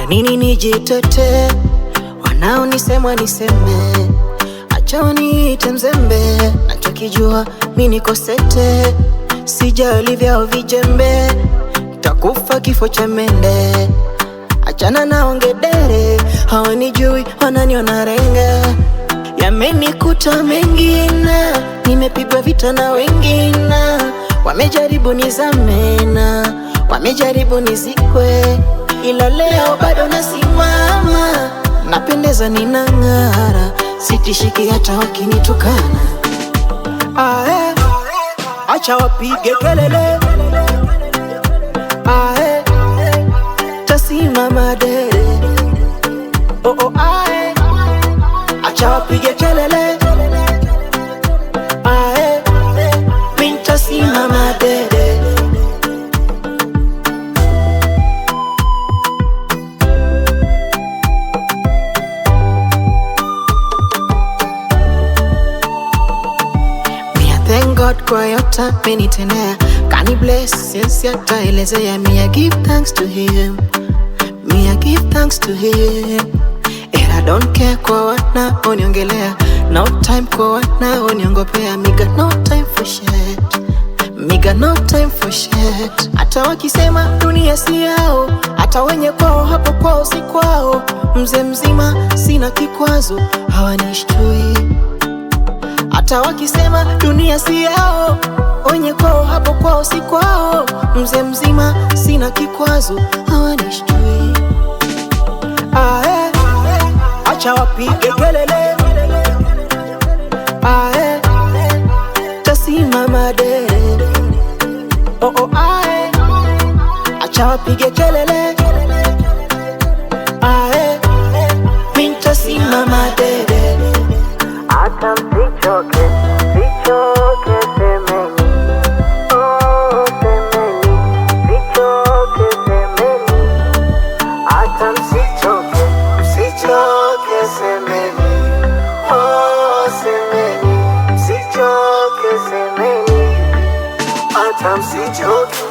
nini nijitete? Wanaonisema niseme, acha waniite mzembe. Nachokijua mimi niko sete, sijali vyao vijembe, takufa kifo cha mende. Achana na ongedere, hawanijui wananiona renge. Yamenikuta mengine, nimepigwa vita na wengine. Wamejaribu nizamena, wamejaribu nizikwe, ila leo bado nasimama. Napendeza ninang'ara, sitishiki hata wakinitukana. Ae, acha wapige kelele. Ae, tasimama dere. Oh oh ae, acha wapige kelele. Ae, mimi tasimama dere. Thank God kwa yote amenitendea, kani bless since ataelezea. Me I give thanks to him, me I give thanks to him. And I don't care kwa wanaoniongelea, no time kwa wanaoniongopea. Me got no time for shit, me got no time for shit. Hata wakisema dunia si yao, hata wenye kwao hapo kwao si kwao. Mzee mzima sina kikwazo, hawanishtui. Hata wakisema dunia si yao, wenye kwao hapo kwao si kwao. Mzee mzima sina kikwazo, hawanishtui. Ae, acha wapige kelele. Ae, tasimama dere. Oh oh ae, acha wapige kelele. Ae, mimi tasimama dere. Hata msichoke, sichoke semeni, oh semeni, sichoke semeni. Hata msichoke, sichoke semeni, oh semeni, sichoke semeni. Hata msichoke.